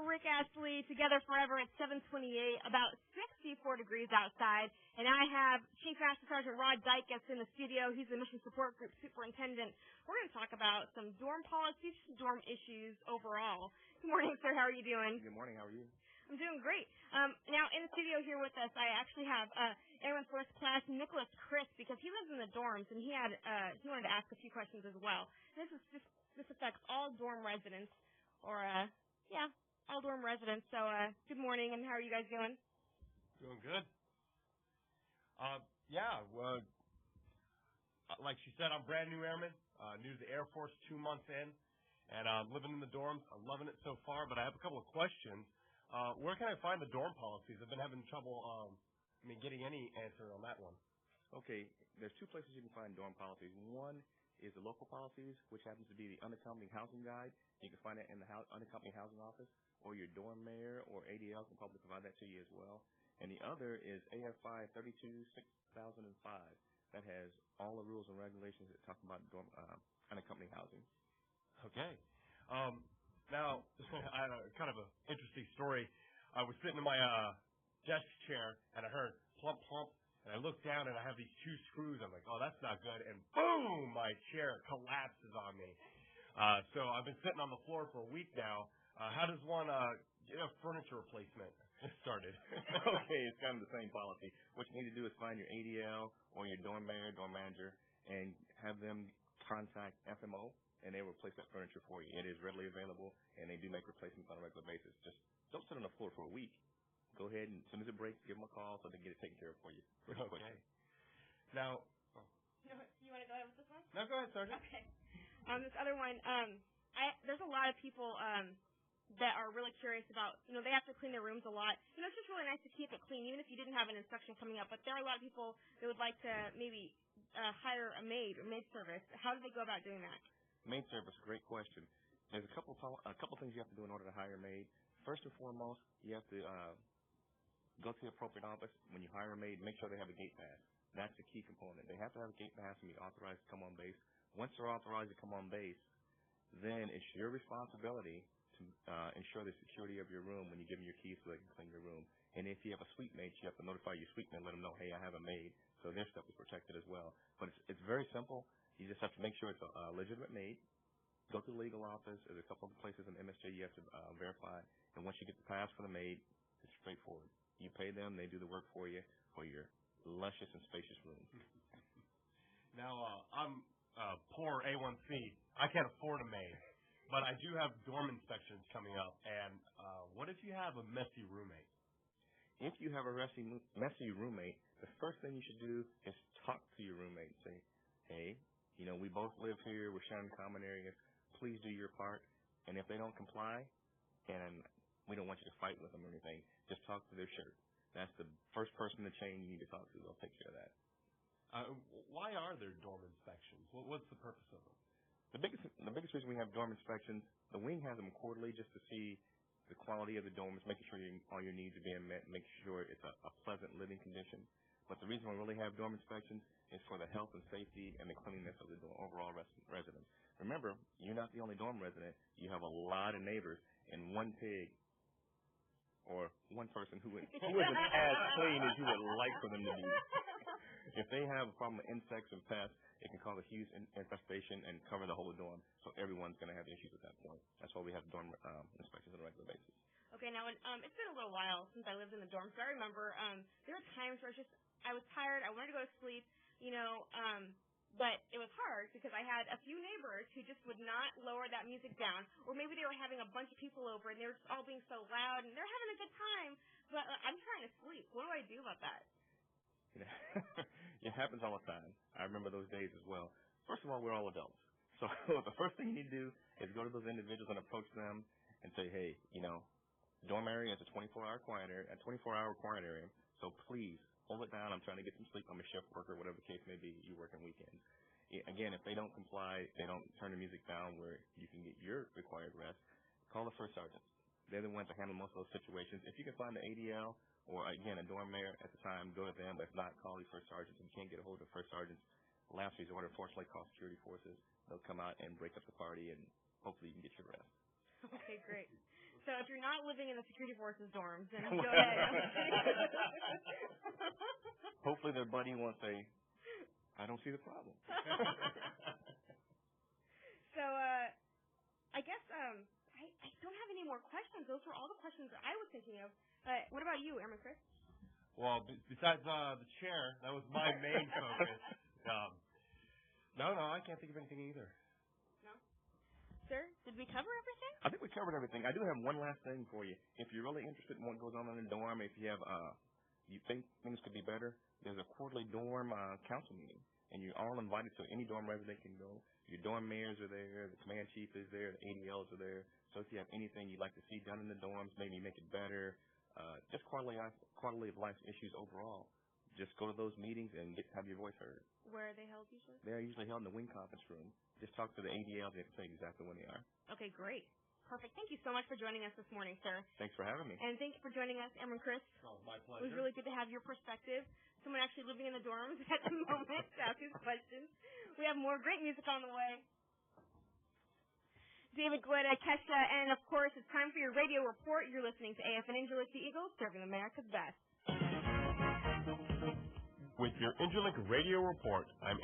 Rick Astley, together forever at 7:28, about 64 degrees outside, and I have Chief Master Sergeant Rod Dycus in the studio. He's the Mission Support Group Superintendent. We're going to talk about some dorm policies, dorm issues overall. Good morning, sir. How are you doing? Good morning. How are you? I'm doing great. Now, in the studio here with us, I actually have Airman First Class Nicolas because he lives in the dorms, and he wanted to ask a few questions as well. This affects all dorm residents, all dorm residents. So, good morning, and how are you guys doing? Doing good. Like she said, I'm brand new airman, new to the Air Force, 2 months in, and living in the dorms. I'm loving it so far, but I have a couple of questions. Where can I find the dorm policies? I've been having trouble getting any answer on that one. Okay, there's two places you can find dorm policies. One is the local policies, which happens to be the unaccompanied housing guide. You can find it in the unaccompanied housing office, or your dorm mayor or ADL can probably provide that to you as well. And the other is AFI 32/6005. That has all the rules and regulations that talk about dorm, unaccompanied housing. Okay. Now, I had a kind of an interesting story. I was sitting in my desk chair, and I heard plump, plump, and I looked down, and I have these 2 screws. I'm like, oh, that's not good, and boom, my chair collapses on me. So I've been sitting on the floor for a week now. How does one get a furniture replacement started? Okay, it's kind of the same policy. What you need to do is find your ADL or your dorm mayor, dorm manager, and have them contact FMO, and they will replace that furniture for you. It is readily available, and they do make replacements on a regular basis. Just don't sit on the floor for a week. Go ahead, and as soon as it breaks, give them a call so they can get it taken care of for you. Okay. Now, you want to go ahead with this one? No, go ahead, Sergeant. Okay. This other one, there's a lot of people that are really curious about, they have to clean their rooms a lot. It's just really nice to keep it clean, even if you didn't have an inspection coming up. But there are a lot of people that would like to maybe hire a maid or maid service. How do they go about doing that? Maid service, great question. There's a couple things you have to do in order to hire a maid. First and foremost, you have to go to the appropriate office. When you hire a maid, make sure they have a gate pass. That's the key component. They have to have a gate pass and be authorized to come on base. Once they're authorized to come on base, then it's your responsibility to ensure the security of your room when you give them your keys so they can clean your room. And if you have a suite mate, you have to notify your suite mate and let them know, hey, I have a maid, so their stuff is protected as well. But it's very simple. You just have to make sure it's a legitimate maid. Go to the legal office. There's a couple of places in MSJ you have to verify. And once you get the pass for the maid, it's straightforward. You pay them. They do the work for you for your luscious and spacious room. Now, I'm poor A1C. I can't afford a maid. But I do have dorm inspections coming up. And what if you have a messy roommate? If you have a messy roommate, the first thing you should do is talk to your roommate and say, hey, we both live here. We're sharing common areas. Please do your part. And if they don't comply, and we don't want you to fight with them or anything, just talk to their shirt. That's the first person in the chain you need to talk to. They'll take care of that. Why are there dorm inspections? What's the purpose of them? The biggest reason we have dorm inspections, the wing has them quarterly just to see the quality of the dorms, making sure all your needs are being met, making sure it's a pleasant living condition. But the reason we really have dorm inspections is for the health and safety and the cleanliness of the overall residence. Remember, you're not the only dorm resident. You have a lot of neighbors, and one pig or one person who isn't as clean as you would like for them to be. If they have a problem with insects and pests, it can cause a huge infestation and cover the whole dorm. So everyone's going to have issues at that point. That's why we have dorm inspections on a regular basis. Okay, now it's been a little while since I lived in the dorm, so I remember there were times where I was tired, I wanted to go to sleep, but it was hard because I had a few neighbors who just would not lower that music down, or maybe they were having a bunch of people over and they were just all being so loud and they're having a good time, but I'm trying to sleep. What do I do about that? It happens all the time. I remember those days as well. First of all, we're all adults. So the first thing you need to do is go to those individuals and approach them and say, hey, dorm area is a 24-hour quiet area, so please hold it down. I'm trying to get some sleep. I'm a shift worker, whatever the case may be. You work on weekends. Again, if they don't comply, they don't turn the music down where you can get your required rest, call the first sergeant. They're the ones that handle most of those situations. If you can find the ADL or, again, a dorm mayor at the time, go to them. But if not, call the first sergeants. If you can't get a hold of the first sergeants, last resort, unfortunately, call security forces. They'll come out and break up the party, and hopefully you can get your rest. Okay, great. So if you're not living in the security forces dorms, then go ahead. Hopefully their buddy won't say, I don't see the problem. So I guess I don't have any more questions. Those were all the questions that I was thinking of. What about you, Airman Chris? Well, besides the chair, that was my main focus. No, I can't think of anything either. No? Sir, did we cover everything? I think we covered everything. I do have one last thing for you. If you're really interested in what goes on in the dorm, if you have you think things could be better, there's a quarterly dorm council meeting, and you're all invited, so any dorm resident can go. Your dorm mayors are there, the command chief is there, the ADLs are there. So if you have anything you'd like to see done in the dorms, maybe make it better, just quality of life issues overall, just go to those meetings and have your voice heard. Where are they held usually? They're usually held in the wing conference room. Just talk to the ADLs, they can tell you exactly when they are. Okay, great. Perfect. Thank you so much for joining us this morning, sir. Thanks for having me. And thank you for joining us, Airman Chris. Oh, my pleasure. It was really good to have your perspective. Someone actually living in the dorms at the moment to ask his questions. We have more great music on the way. David Guetta, Kesha, and of course, it's time for your radio report. You're listening to AFN Interlink the Eagles, serving America's best. With your Interlink radio report, I'm